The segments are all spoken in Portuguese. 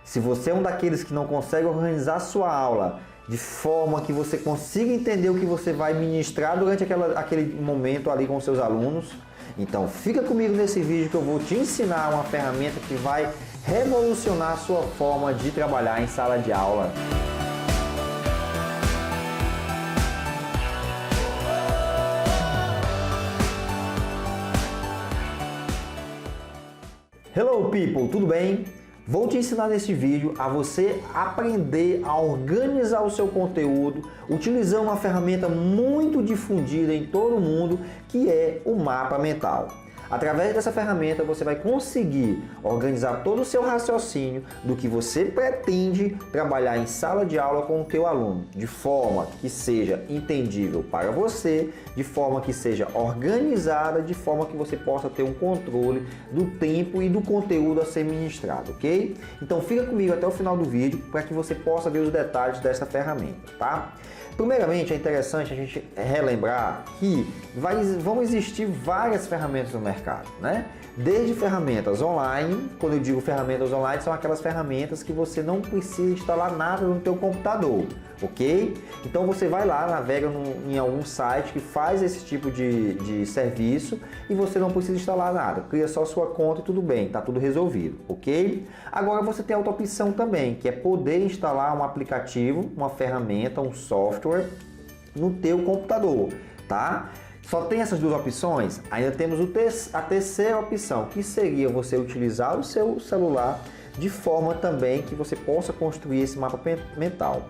Se você é um daqueles que não consegue organizar a sua aula de forma que você consiga entender o que você vai ministrar durante aquele momento ali com os seus alunos, então fica comigo nesse vídeo que eu vou te ensinar uma ferramenta que vai revolucionar a sua forma de trabalhar em sala de aula. Hello people, tudo bem? Vou te ensinar nesse vídeo a você aprender a organizar o seu conteúdo utilizando uma ferramenta muito difundida em todo o mundo, que é o mapa mental. Através dessa ferramenta você vai conseguir organizar todo o seu raciocínio do que você pretende trabalhar em sala de aula com o teu aluno, de forma que seja entendível para você, de forma que seja organizada, de forma que você possa ter um controle do tempo e do conteúdo a ser ministrado, ok? Então fica comigo até o final do vídeo para que você possa ver os detalhes dessa ferramenta, tá? Primeiramente, é interessante a gente relembrar que vão existir várias ferramentas no mercado, né? Desde ferramentas online, quando eu digo ferramentas online, são aquelas ferramentas que você não precisa instalar nada no teu computador, ok? Então você vai lá, navega em algum site que faz esse tipo de serviço e você não precisa instalar nada, cria só sua conta e tudo bem, tá tudo resolvido, ok? Agora você tem outra opção também, que é poder instalar um aplicativo, uma ferramenta, um software no teu computador, tá? Só tem essas duas opções? Ainda temos a terceira opção, que seria você utilizar o seu celular de forma também que você possa construir esse mapa mental.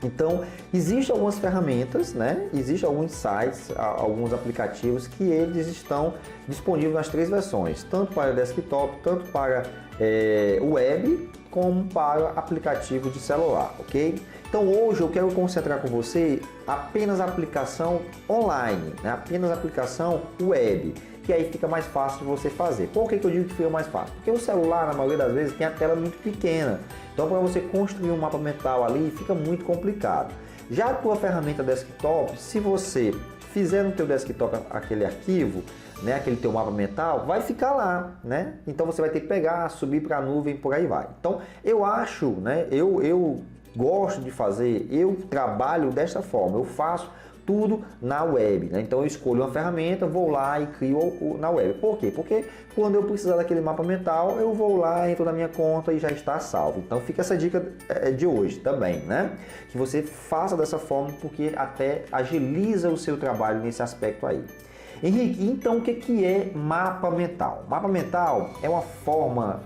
Então, existem algumas ferramentas, né? Existem alguns sites, alguns aplicativos que eles estão disponíveis nas três versões, tanto para desktop, tanto para web, como para aplicativo de celular, ok? Então hoje eu quero concentrar com você apenas a aplicação online, né? Apenas a aplicação web, que aí fica mais fácil de você fazer. Por que eu digo que fica mais fácil? Porque o celular, na maioria das vezes, tem a tela muito pequena. Então para você construir um mapa mental ali, fica muito complicado. Já a tua ferramenta desktop, se você fizer no teu desktop aquele arquivo, né, aquele teu mapa mental, vai ficar lá, né? Então você vai ter que pegar, subir para a nuvem, por aí vai. Então eu acho, né, eu gosto de fazer, eu trabalho desta forma, eu faço tudo na web, né? Então eu escolho uma ferramenta, vou lá e crio na web. Por quê? Porque quando eu precisar daquele mapa mental, eu vou lá, entro na minha conta e já está salvo. Então fica essa dica de hoje também, né? Que você faça dessa forma, porque até agiliza o seu trabalho nesse aspecto aí. Henrique, então o que é mapa mental? Mapa mental é uma forma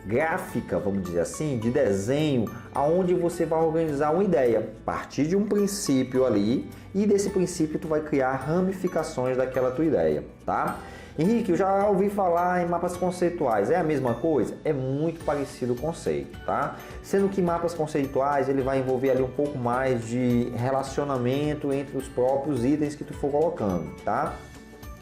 gráfica, vamos dizer assim, de desenho, aonde você vai organizar uma ideia a partir de um princípio ali, e desse princípio tu vai criar ramificações daquela tua ideia, tá? Henrique, eu já ouvi falar em mapas conceituais, é a mesma coisa? É muito parecido o conceito, tá? Sendo que mapas conceituais ele vai envolver ali um pouco mais de relacionamento entre os próprios itens que tu for colocando, tá?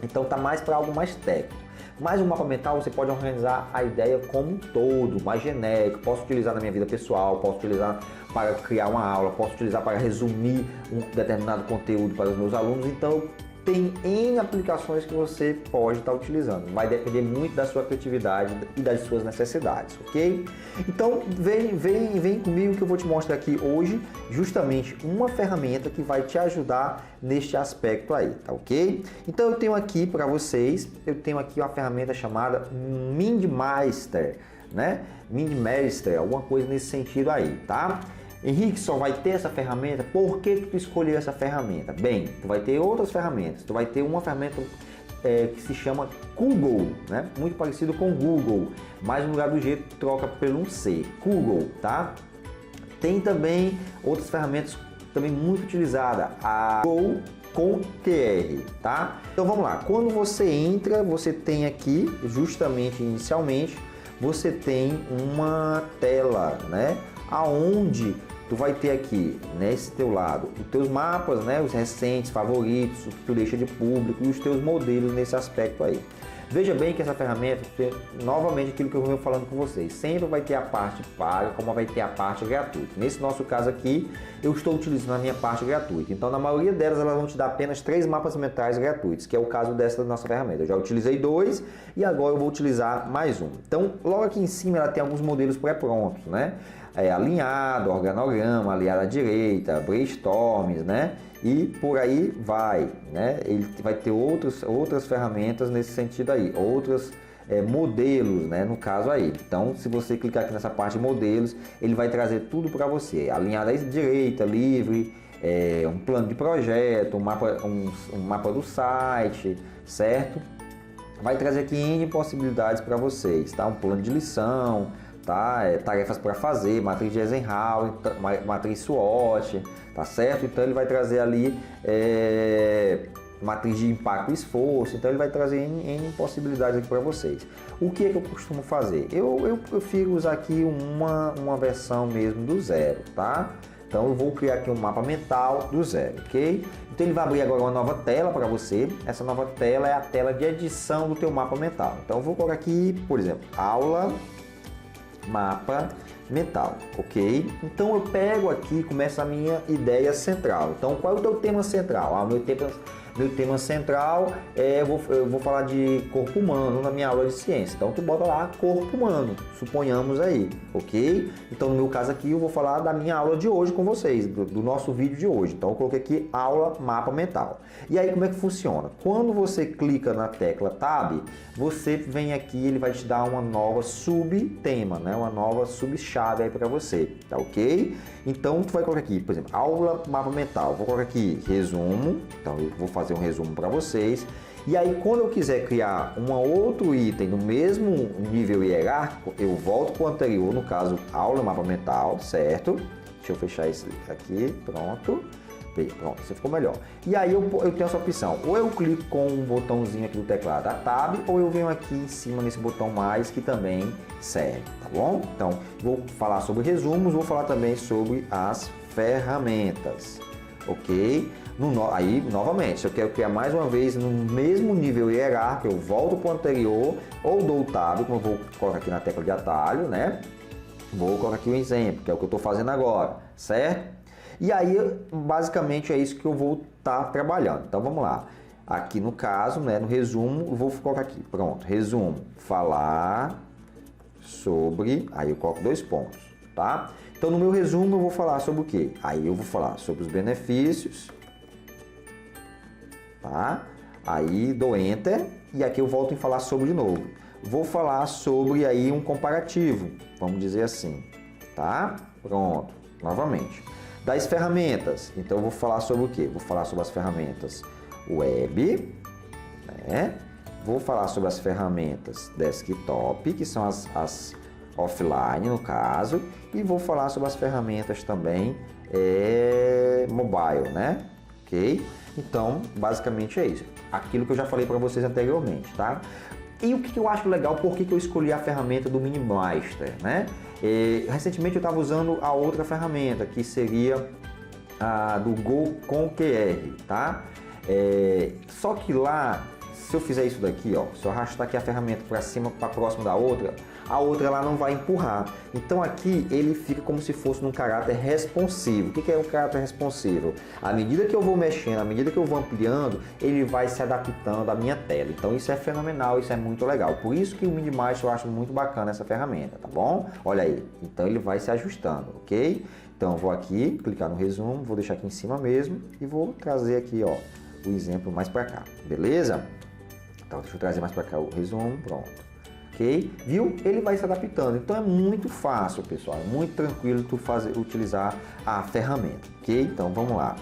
Então tá mais para algo mais técnico. Mas o mapa mental você pode organizar a ideia como um todo, mais genérico. Posso utilizar na minha vida pessoal, posso utilizar para criar uma aula, posso utilizar para resumir um determinado conteúdo para os meus alunos. Então tem N aplicações que você pode estar utilizando. Vai depender muito da sua criatividade e das suas necessidades, ok? Então vem comigo que eu vou te mostrar aqui hoje justamente uma ferramenta que vai te ajudar neste aspecto aí, tá ok? Então eu tenho aqui para vocês, eu tenho aqui uma ferramenta chamada MindMeister, né? MindMeister, alguma coisa nesse sentido aí, tá? Henrique, só vai ter essa ferramenta? Por que tu escolheu essa ferramenta? Bem, tu vai ter outras ferramentas. Tu vai ter uma ferramenta que se chama Google, né? Muito parecido com Google, mas no lugar do G troca pelo um C, Google, tá? Tem também outras ferramentas também muito utilizadas, a Go com QR, tá? Então vamos lá, quando você entra, você tem aqui, justamente inicialmente, você tem uma tela, né? Aonde tu vai ter aqui, nesse teu lado, os teus mapas, né? Os recentes, favoritos, o que tu deixa de público e os teus modelos nesse aspecto aí. Veja bem que essa ferramenta, novamente aquilo que eu venho falando com vocês, sempre vai ter a parte paga, como vai ter a parte gratuita. Nesse nosso caso aqui, eu estou utilizando a minha parte gratuita. Então, na maioria delas, elas vão te dar apenas 3 mapas mentais gratuitos, que é o caso dessa nossa ferramenta. Eu já utilizei 2 e agora eu vou utilizar mais um. Então, logo aqui em cima, ela tem alguns modelos pré-prontos, né? Alinhado, organograma, alinhado à direita, brainstorms, né? E por aí vai, né? Ele vai ter outras ferramentas nesse sentido aí, outros modelos, né? No caso aí. Então, se você clicar aqui nessa parte de modelos, ele vai trazer tudo para você. Alinhado à direita, livre, um plano de projeto, um mapa do site, certo? Vai trazer aqui N possibilidades para vocês, tá? Um plano de lição, tá? Tarefas para fazer, matriz de Eisenhower, matriz SWOT, tá certo? Então ele vai trazer ali matriz de impacto e esforço, então ele vai trazer N possibilidades aqui para vocês. O que é que eu costumo fazer? Eu prefiro usar aqui uma versão mesmo do zero, tá? Então eu vou criar aqui um mapa mental do zero, ok? Então ele vai abrir agora uma nova tela para você. Essa nova tela é a tela de edição do teu mapa mental. Então eu vou colocar aqui, por exemplo, aula mapa mental, ok? Então eu pego aqui e começa a minha ideia central. Então qual é o teu tema central? Meu tema central eu vou falar de corpo humano na minha aula de ciência. Então tu bota lá corpo humano, suponhamos aí, ok? Então no meu caso aqui eu vou falar da minha aula de hoje com vocês, do nosso vídeo de hoje. Então eu coloquei aqui aula mapa mental. E aí como é que funciona? Quando você clica na tecla Tab, você vem aqui, ele vai te dar uma nova subtema, né? Uma nova subchave aí para você, tá ok? Então tu vai colocar aqui, por exemplo, aula mapa mental. Vou colocar aqui resumo. Então eu vou fazer um resumo para vocês. E aí quando eu quiser criar um outro item no mesmo nível hierárquico, eu volto para o anterior, no caso aula mapa mental, certo? Deixa eu fechar esse aqui, pronto. Pronto, você ficou melhor. E aí eu tenho essa opção, ou eu clico com um botãozinho aqui do teclado da Tab, ou eu venho aqui em cima nesse botão mais, que também serve, tá bom? Então, vou falar sobre resumos, vou falar também sobre as ferramentas, ok? Aí, novamente, se eu quero criar mais uma vez no mesmo nível hierárquico, eu volto para o anterior, ou dou o Tab, como eu vou colocar aqui na tecla de atalho, né? Vou colocar aqui um exemplo, que é o que eu estou fazendo agora, certo? E aí, basicamente, é isso que eu vou estar trabalhando. Então, vamos lá. Aqui no caso, né, no resumo, eu vou colocar aqui. Pronto, resumo. Falar sobre... Aí eu coloco 2 pontos, tá? Então, no meu resumo, eu vou falar sobre o quê? Aí eu vou falar sobre os benefícios, tá? Aí dou Enter e aqui eu volto a falar sobre de novo. Vou falar sobre aí um comparativo, vamos dizer assim, tá? Pronto, novamente. Das ferramentas, então eu vou falar sobre o quê? Vou falar sobre as ferramentas web, né? Vou falar sobre as ferramentas desktop, que são as offline no caso, e vou falar sobre as ferramentas também mobile, né? Ok? Então, basicamente é isso. Aquilo que eu já falei para vocês anteriormente, tá? E o que eu acho legal, por que eu escolhi a ferramenta do Minimaster, né? Recentemente eu estava usando a outra ferramenta, que seria a do Go com QR, tá? Só que lá, se eu fizer isso daqui, ó, se eu arrastar aqui a ferramenta para cima, para próximo da outra, a outra lá não vai empurrar. Então aqui ele fica como se fosse num caráter responsivo. O que é um caráter responsivo? À medida que eu vou mexendo, à medida que eu vou ampliando, ele vai se adaptando à minha tela. Então isso é fenomenal, isso é muito legal. Por isso que o Minimaster eu acho muito bacana essa ferramenta, tá bom? Olha aí, então ele vai se ajustando, ok? Então eu vou aqui, clicar no resumo, vou deixar aqui em cima mesmo e vou trazer aqui, ó, o exemplo mais para cá, beleza? Então deixa eu trazer mais para cá o resumo, pronto. Ok? Viu? Ele vai se adaptando. Então é muito fácil, pessoal. É muito tranquilo tu utilizar a ferramenta. Ok? Então vamos lá.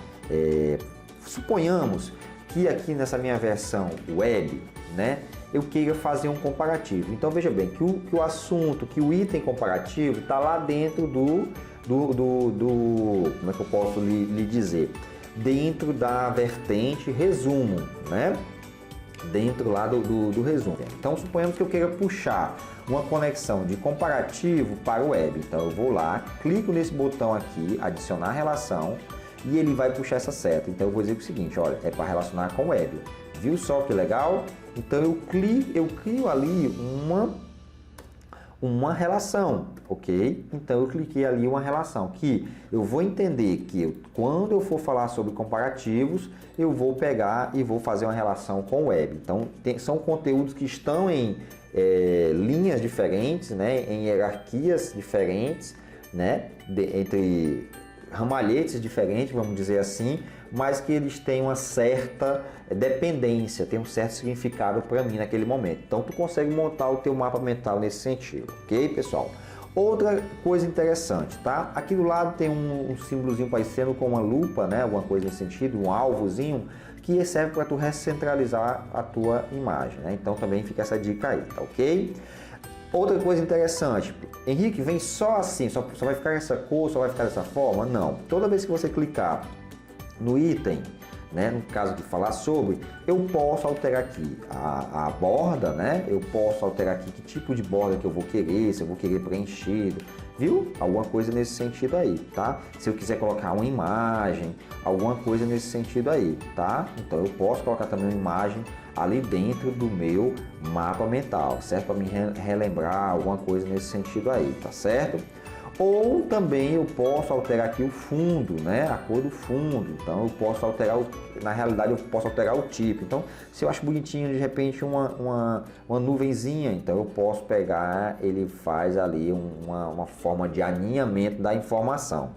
Suponhamos que aqui nessa minha versão web, né, eu queira fazer um comparativo. Então veja bem que o assunto, que o item comparativo está lá dentro do como é que eu posso lhe dizer? Dentro da vertente resumo, né? Dentro lá do resumo. Então, suponhamos que eu queira puxar uma conexão de comparativo para o web. Então, eu vou lá, clico nesse botão aqui, adicionar relação, e ele vai puxar essa seta. Então, eu vou dizer o seguinte, olha, é para relacionar com o web. Viu só que legal? Então eu crio ali uma relação, ok? Então eu cliquei ali uma relação que eu vou entender que quando eu for falar sobre comparativos, eu vou pegar e vou fazer uma relação com o web. Então são conteúdos que estão em linhas diferentes, né? Em hierarquias diferentes, né? Entre ramalhetes diferentes, vamos dizer assim, mas que eles têm uma certa dependência, tem um certo significado para mim naquele momento. Então tu consegue montar o teu mapa mental nesse sentido, ok, pessoal? Outra coisa interessante, tá? Aqui do lado tem um símbolozinho parecendo com uma lupa, né? Alguma coisa nesse sentido, um alvozinho, que serve para tu recentralizar a tua imagem, né? Então também fica essa dica aí, tá ok? Outra coisa interessante, Henrique, vem só assim, só vai ficar essa cor, só vai ficar dessa forma? Não. Toda vez que você clicar no item, né, no caso de falar sobre, eu posso alterar aqui a borda, né? Eu posso alterar aqui que tipo de borda que eu vou querer, se eu vou querer preenchido, viu? Alguma coisa nesse sentido aí, tá? Se eu quiser colocar uma imagem, alguma coisa nesse sentido aí, tá? Então eu posso colocar também uma imagem ali dentro do meu mapa mental, certo? Para me relembrar alguma coisa nesse sentido aí, tá certo? Ou também eu posso alterar aqui o fundo, né? A cor do fundo. Então eu posso alterar, na realidade eu posso alterar o tipo. Então se eu acho bonitinho de repente uma nuvenzinha, então eu posso pegar, ele faz ali uma forma de alinhamento da informação.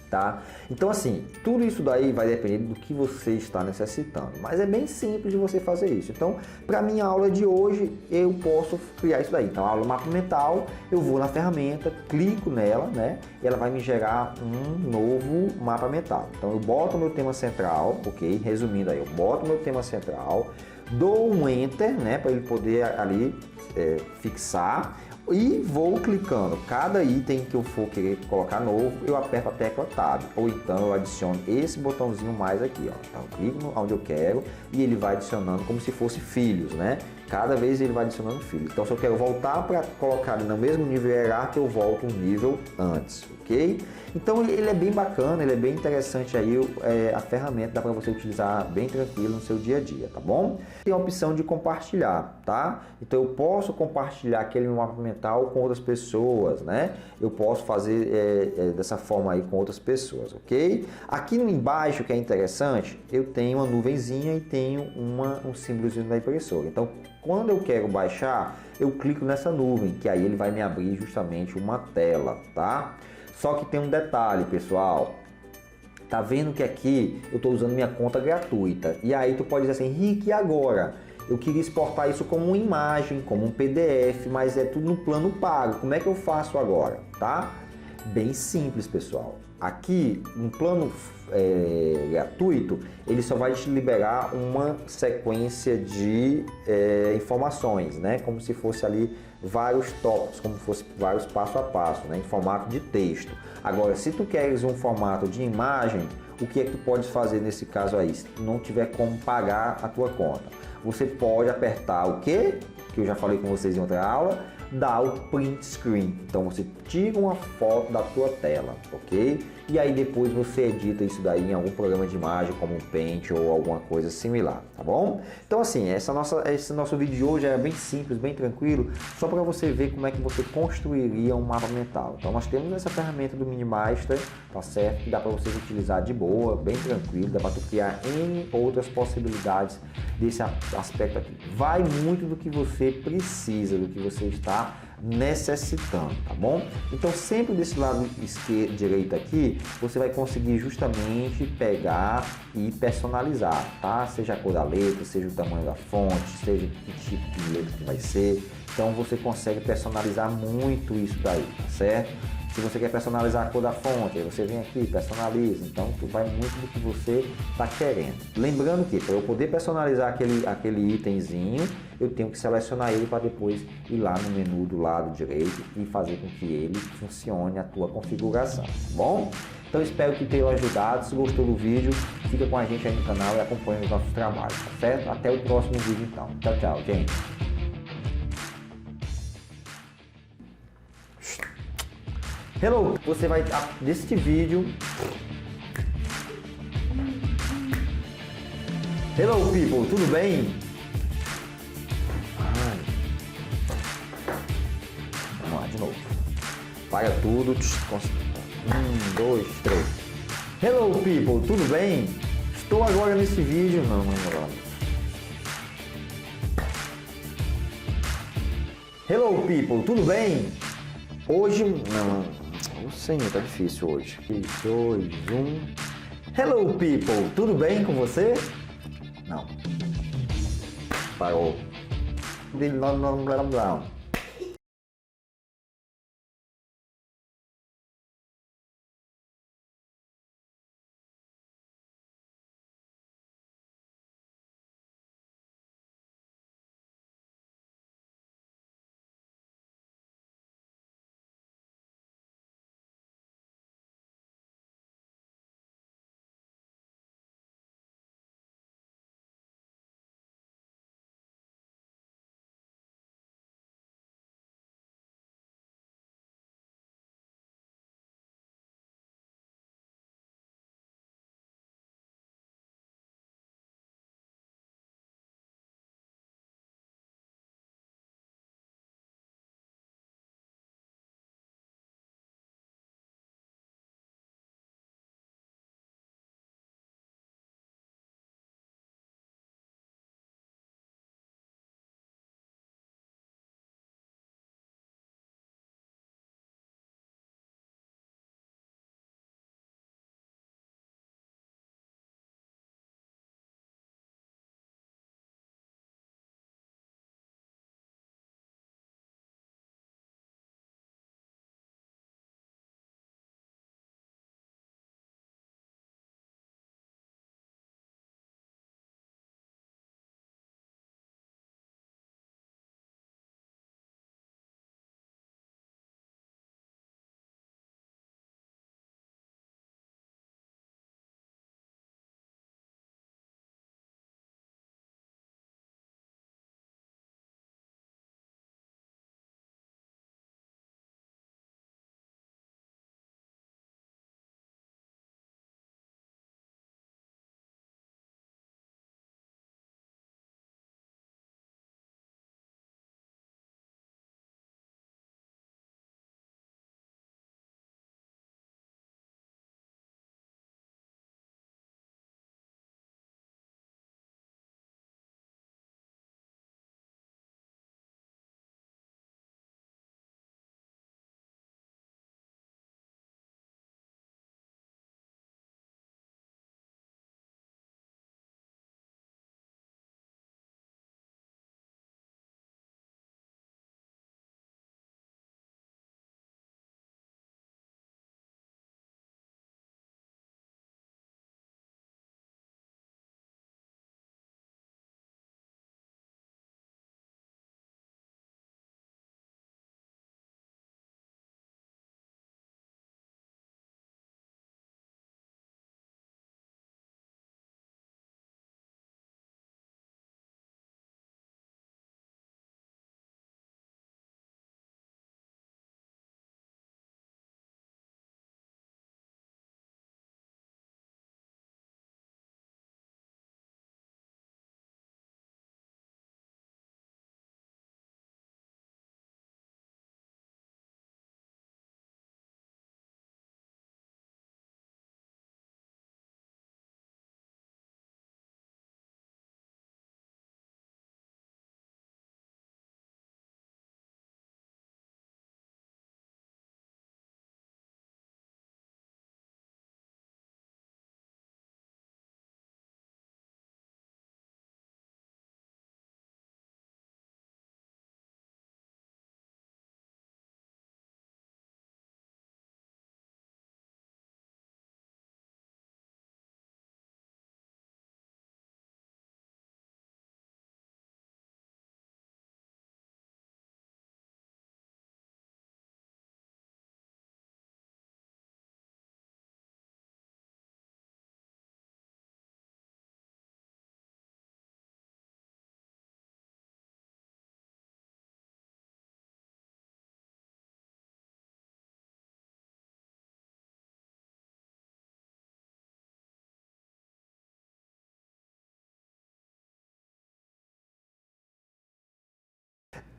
Tá? Então assim, tudo isso daí vai depender do que você está necessitando, mas é bem simples de você fazer isso. Então, para minha aula de hoje, eu posso criar isso daí. Então, a aula mapa mental, eu vou na ferramenta, clico nela, né? E ela vai me gerar um novo mapa mental. Então, eu boto o meu tema central, ok? Resumindo aí, eu boto o meu tema central, dou um Enter, né? Para ele poder ali fixar. E vou clicando, cada item que eu for querer colocar novo, eu aperto a tecla Tab, ou então eu adiciono esse botãozinho mais aqui, ó. Então eu clico onde eu quero e ele vai adicionando como se fosse filhos, né? Cada vez ele vai adicionando filhos. Então se eu quero voltar para colocar no mesmo nível hierárquico, eu volto um nível antes, ok? Então ele é bem bacana, ele é bem interessante aí, a ferramenta dá para você utilizar bem tranquilo no seu dia a dia, tá bom? Tem a opção de compartilhar, tá? Então eu posso compartilhar aquele mapa mental com outras pessoas, né? Eu posso fazer dessa forma aí com outras pessoas, ok? Aqui no embaixo, que é interessante, eu tenho uma nuvenzinha e tenho um símbolozinho da impressora. Então quando eu quero baixar, eu clico nessa nuvem, que aí ele vai me abrir justamente uma tela, tá? Só que tem um detalhe, pessoal. Tá vendo que aqui eu estou usando minha conta gratuita. E aí tu pode dizer assim, Henrique, e agora? Eu queria exportar isso como uma imagem, como um PDF, mas é tudo no plano pago. Como é que eu faço agora, tá? Bem simples, pessoal. Aqui, no plano gratuito, ele só vai te liberar uma sequência de informações, né? Como se fosse ali vários tópicos, como se fosse vários passo a passo, né? Em formato de texto. Agora, se tu queres um formato de imagem, o que é que tu pode fazer nesse caso aí? Se tu não tiver como pagar a tua conta, você pode apertar o quê? Que eu já falei com vocês em outra aula, dá o print screen. Então você tira uma foto da tua tela, ok? E aí depois você edita isso daí em algum programa de imagem como um Paint ou alguma coisa similar, tá bom? Então assim, esse nosso vídeo de hoje é bem simples, bem tranquilo, só para você ver como é que você construiria um mapa mental. Então nós temos essa ferramenta do Minimaster, tá certo? Que dá para vocês utilizar de boa, bem tranquilo, dá para tu criar N outras possibilidades desse aspecto aqui. Vai muito do que você precisa, do que você está necessitando, tá bom? Então sempre desse lado direito aqui, você vai conseguir justamente pegar e personalizar, tá? Seja a cor da letra, seja o tamanho da fonte, seja que tipo de letra que vai ser. Então você consegue personalizar muito isso daí, tá certo? Se você quer personalizar a cor da fonte, aí você vem aqui, personaliza. Então, tu vai muito do que você está querendo. Lembrando que para eu poder personalizar aquele itemzinho, eu tenho que selecionar ele para depois ir lá no menu do lado direito e fazer com que ele funcione a tua configuração, tá bom? Então, espero que tenha ajudado. Se gostou do vídeo, fica com a gente aí no canal e acompanha os nossos trabalhos, tá certo? Até o próximo vídeo, então. Tchau, tchau, gente. Hello, você vai neste vídeo Hello people, tudo bem? Ai. Vamos lá, de novo. Para tudo. 1, 2, 3. Hello people, tudo bem? Estou agora nesse vídeo. Não. Hello people, tudo bem? Hoje. Não. O senhor tá difícil hoje. 3, 2, 1. Hello people, tudo bem com você? Não. Parou. Não.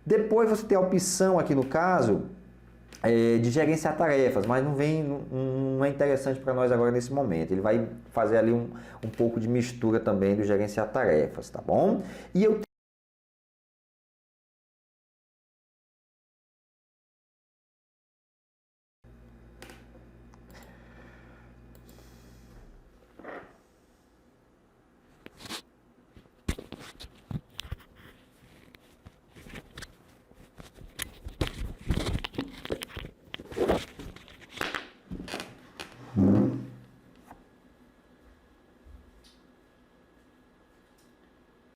Depois você tem a opção aqui no caso de gerenciar tarefas, mas não é interessante para nós agora nesse momento. Ele vai fazer ali um pouco de mistura também do gerenciar tarefas, tá bom? E eu